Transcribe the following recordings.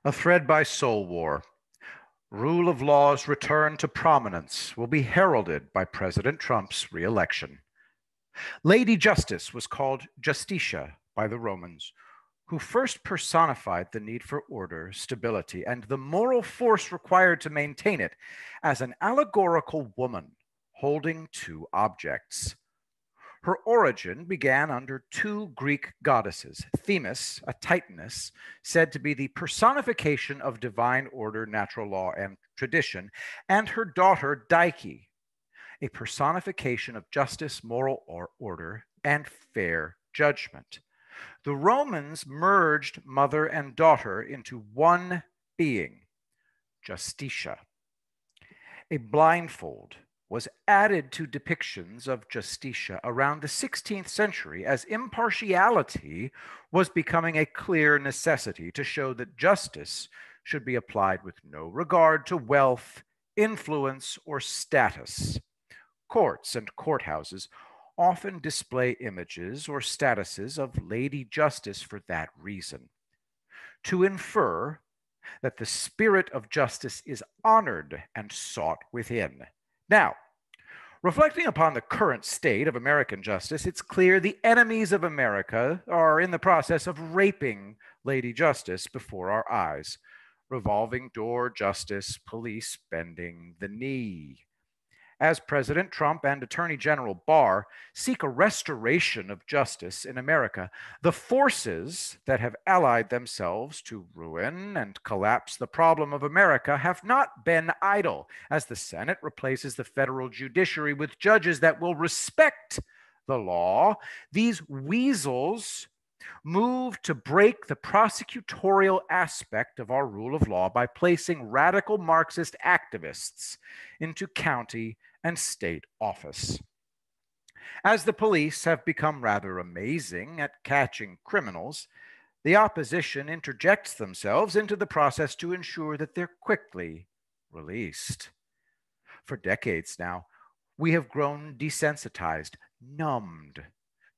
A thread by Soul War. Rule of law's return to prominence will be heralded by President Trump's re-election. Lady Justice was called Justitia by the Romans, who first personified the need for order, stability, and the moral force required to maintain it as an allegorical woman holding two objects. Her origin began under two Greek goddesses, Themis, a Titaness, said to be the personification of divine order, natural law, and tradition, and her daughter Dike, a personification of justice, moral order, and fair judgment. The Romans merged mother and daughter into one being, Justitia. A blindfold was added to depictions of Justitia around the 16th century as impartiality was becoming a clear necessity to show that justice should be applied with no regard to wealth, influence, or status. Courts and courthouses often display images or statuses of Lady Justice for that reason, to infer that the spirit of justice is honored and sought within. Now, reflecting upon the current state of American justice, it's clear the enemies of America are in the process of raping Lady Justice before our eyes. Revolving door justice, police bending the knee. As President Trump and Attorney General Barr seek a restoration of justice in America, the forces that have allied themselves to ruin and collapse the problem of America have not been idle, as the Senate replaces the federal judiciary with judges that will respect the law. These weasels move to break the prosecutorial aspect of our rule of law by placing radical Marxist activists into county and state office. As the police have become rather amazing at catching criminals, the opposition interjects themselves into the process to ensure that they're quickly released. For decades now, we have grown desensitized, numbed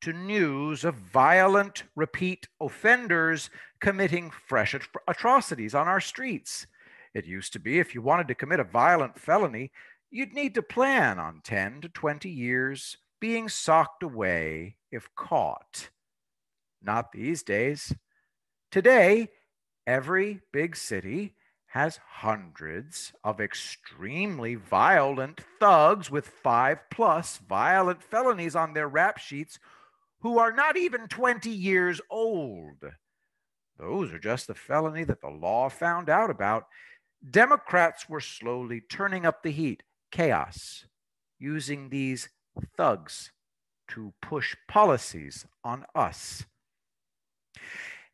to news of violent repeat offenders committing fresh atrocities on our streets. It used to be if you wanted to commit a violent felony, you'd need to plan on 10 to 20 years being socked away if caught. Not these days. Today, every big city has hundreds of extremely violent thugs with 5+ violent felonies on their rap sheets who are not even 20 years old. Those are just the felony that the law found out about. Democrats were slowly turning up the heat, chaos, using these thugs to push policies on us.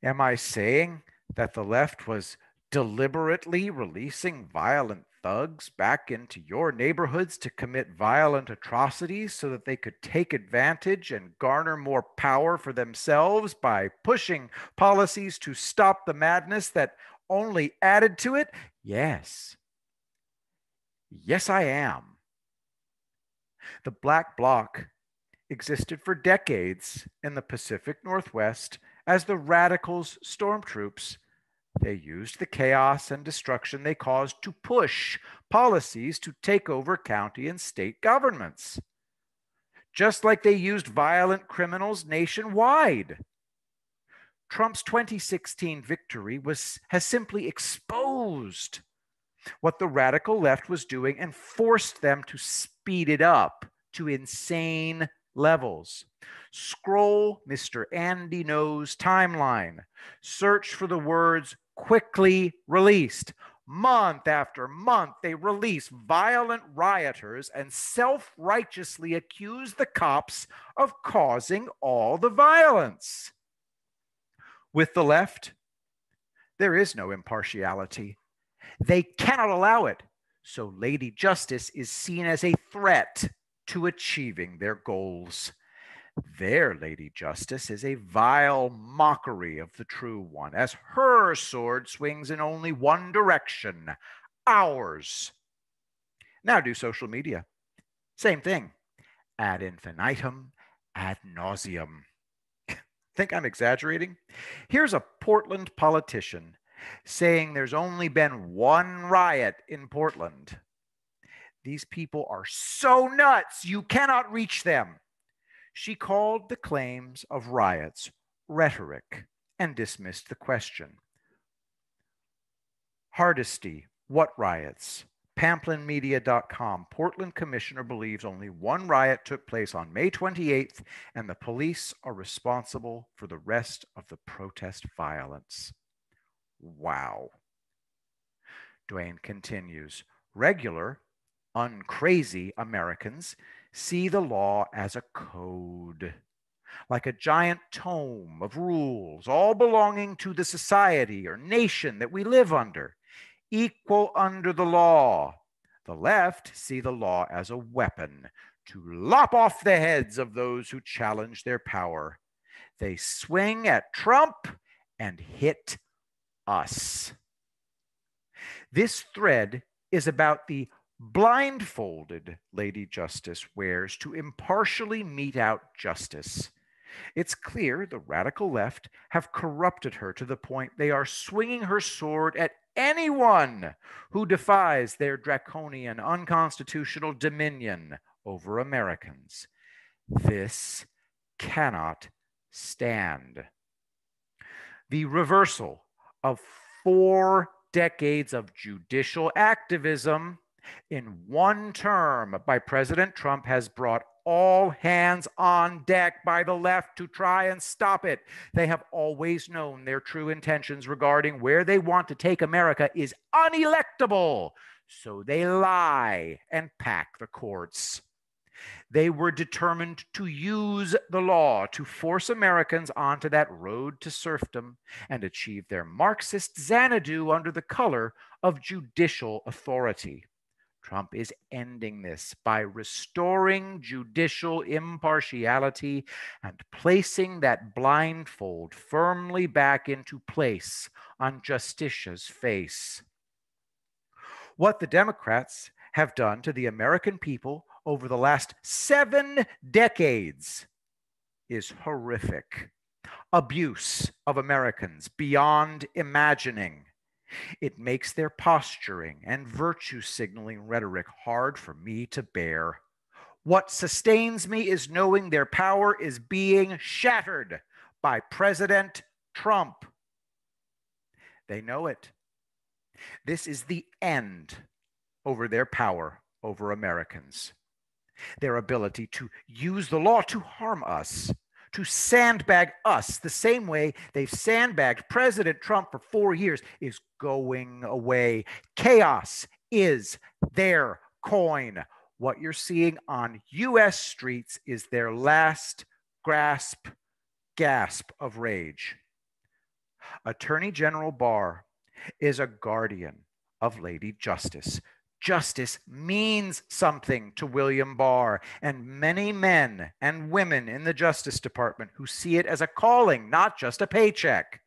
Am I saying that the left was deliberately releasing violent thugs back into your neighborhoods to commit violent atrocities so that they could take advantage and garner more power for themselves by pushing policies to stop the madness that only added to it? Yes. Yes, I am. The Black Bloc existed for decades in the Pacific Northwest as the radicals' stormtroops. They used the chaos and destruction they caused to push policies to take over county and state governments, just like they used violent criminals nationwide. Trump's 2016 victory has simply exposed what the radical left was doing and forced them to speed it up to insane levels. Scroll Mr. Andy No's timeline. Search for the words quickly released. Month after month, they release violent rioters and self-righteously accuse the cops of causing all the violence. With the left, there is no impartiality. They cannot allow it, so Lady Justice is seen as a threat to achieving their goals. Their Lady Justice is a vile mockery of the true one, as her sword swings in only one direction, ours. Now do social media. Same thing. Ad infinitum, ad nauseum. Think I'm exaggerating? Here's a Portland politician saying there's only been one riot in Portland. These people are so nuts, you cannot reach them. She called the claims of riots rhetoric and dismissed the question. Hardesty, what riots? PamplinMedia.com. Portland commissioner believes only one riot took place on May 28th, and the police are responsible for the rest of the protest violence. Wow. Duane continues, regular, uncrazy Americans see the law as a code, like a giant tome of rules, all belonging to the society or nation that we live under, equal under the law. The left see the law as a weapon to lop off the heads of those who challenge their power. They swing at Trump and hit us. This thread is about the blindfolded Lady Justice wears to impartially mete out justice. It's clear the radical left have corrupted her to the point they are swinging her sword at anyone who defies their draconian, unconstitutional dominion over Americans. This cannot stand. The reversal of 4 decades of judicial activism in one term by President Trump has brought all hands on deck by the left to try and stop it. They have always known their true intentions regarding where they want to take America is unelectable, so they lie and pack the courts. They were determined to use the law to force Americans onto that road to serfdom and achieve their Marxist Xanadu under the color of judicial authority. Trump is ending this by restoring judicial impartiality and placing that blindfold firmly back into place on Justicia's face. What the Democrats have done to the American people over the last 7 decades is horrific. Abuse of Americans beyond imagining. It makes their posturing and virtue signaling rhetoric hard for me to bear. What sustains me is knowing their power is being shattered by President Trump. They know it. This is the end over their power over Americans. Their ability to use the law to harm us, to sandbag us the same way they've sandbagged President Trump for 4 years is going away. Chaos is their coin. What you're seeing on U.S. streets is their last gasp of rage. Attorney General Barr is a guardian of Lady Justice. Justice means something to William Barr and many men and women in the Justice Department who see it as a calling, not just a paycheck.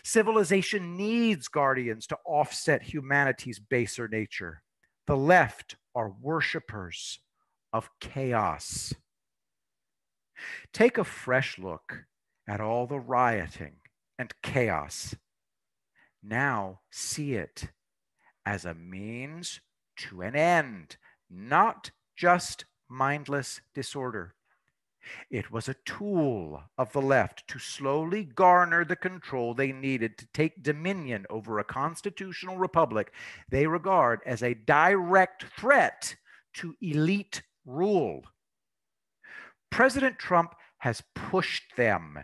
Civilization needs guardians to offset humanity's baser nature. The left are worshipers of chaos. Take a fresh look at all the rioting and chaos. Now see it as a means to an end, not just mindless disorder. It was a tool of the left to slowly garner the control they needed to take dominion over a constitutional republic they regard as a direct threat to elite rule. President Trump has pushed them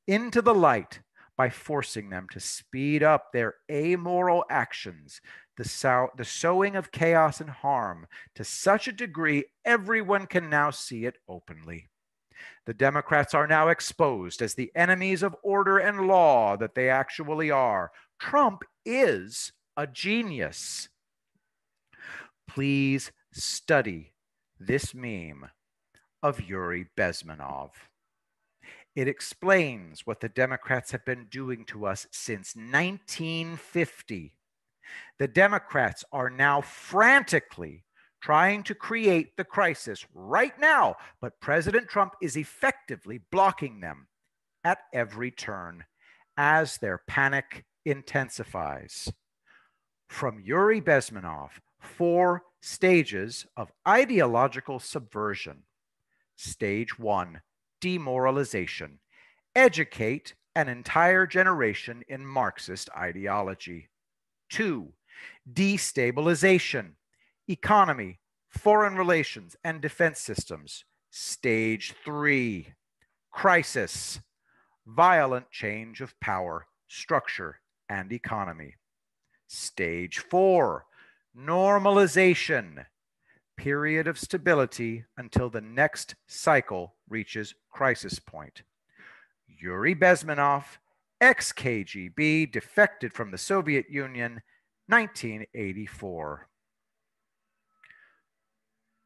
into the light by forcing them to speed up their amoral actions, the sowing of chaos and harm to such a degree everyone can now see it openly. The Democrats are now exposed as the enemies of order and law that they actually are. Trump is a genius. Please study this meme of Yuri Bezmenov. It explains what the Democrats have been doing to us since 1950. The Democrats are now frantically trying to create the crisis right now, but President Trump is effectively blocking them at every turn as their panic intensifies. From Yuri Bezmenov, 4 stages of ideological subversion. Stage 1, demoralization. Educate an entire generation in Marxist ideology. 2, destabilization. Economy, foreign relations, and defense systems. Stage 3, crisis. Violent change of power, structure, and economy. Stage 4, normalization. Period of stability until the next cycle reaches crisis point. Yuri Bezmenov, ex-KGB, defected from the Soviet Union, 1984.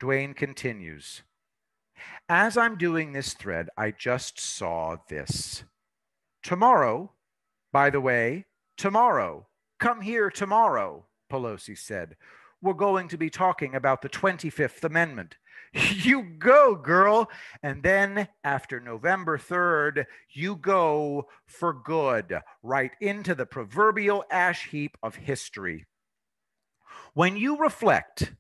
Duane continues. As I'm doing this thread, I just saw this. Tomorrow, by the way, tomorrow, come here tomorrow, Pelosi said. We're going to be talking about the 25th Amendment. You go, girl. And then after November 3rd, you go for good, right into the proverbial ash heap of history. When you reflect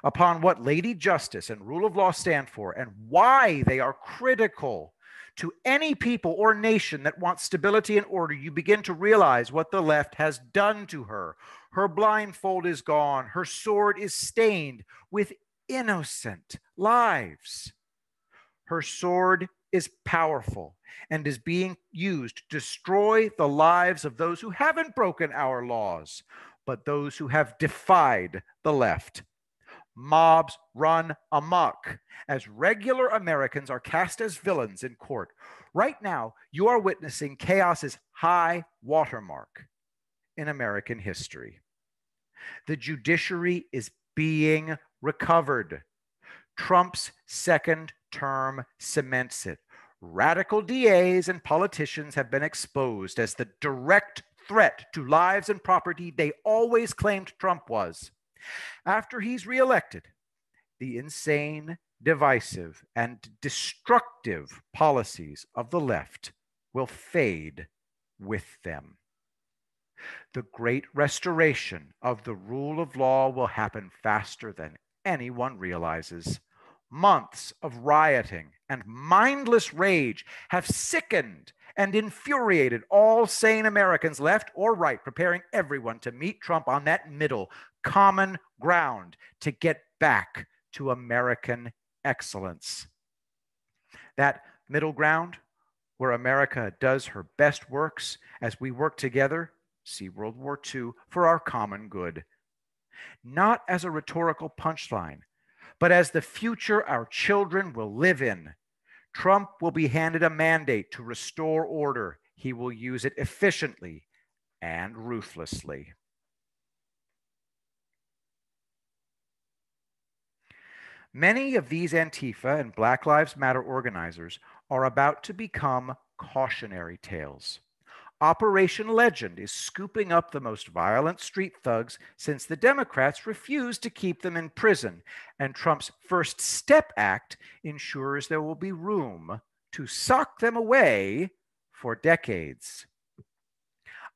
upon what Lady Justice and rule of law stand for and why they are critical to any people or nation that wants stability and order, you begin to realize what the left has done to her. Her blindfold is gone. Her sword is stained with innocent lives. Her sword is powerful and is being used to destroy the lives of those who haven't broken our laws, but those who have defied the left. Mobs run amok as regular Americans are cast as villains in court. Right now, you are witnessing chaos's high watermark in American history. The judiciary is being recovered. Trump's second term cements it. Radical DAs and politicians have been exposed as the direct threat to lives and property they always claimed Trump was. After he's reelected, the insane, divisive, and destructive policies of the left will fade with them. The great restoration of the rule of law will happen faster than anyone realizes. Months of rioting and mindless rage have sickened and infuriated all sane Americans, left or right, preparing everyone to meet Trump on that middle common ground to get back to American excellence. That middle ground where America does her best works as we work together, see World War II, for our common good. Not as a rhetorical punchline, but as the future our children will live in. Trump will be handed a mandate to restore order. He will use it efficiently and ruthlessly. Many of these Antifa and Black Lives Matter organizers are about to become cautionary tales. Operation Legend is scooping up the most violent street thugs since the Democrats refused to keep them in prison, and Trump's First Step Act ensures there will be room to sock them away for decades.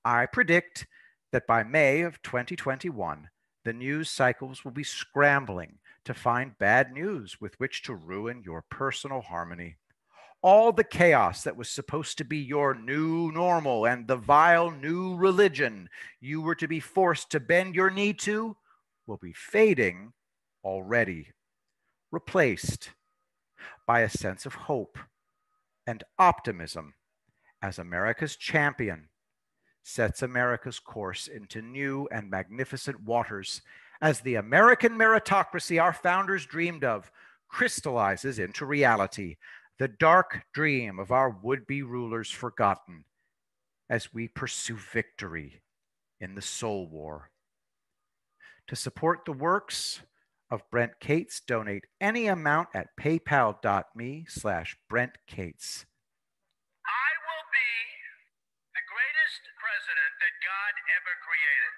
I predict that by May of 2021, the news cycles will be scrambling to find bad news with which to ruin your personal harmony. All the chaos that was supposed to be your new normal and the vile new religion you were to be forced to bend your knee to will be fading already, replaced by a sense of hope and optimism as America's champion sets America's course into new and magnificent waters as the American meritocracy our founders dreamed of crystallizes into reality, the dark dream of our would-be rulers forgotten as we pursue victory in the soul war. To support the works of Brent Cates, donate any amount at paypal.me/Brent Cates. I will be the greatest president that God ever created.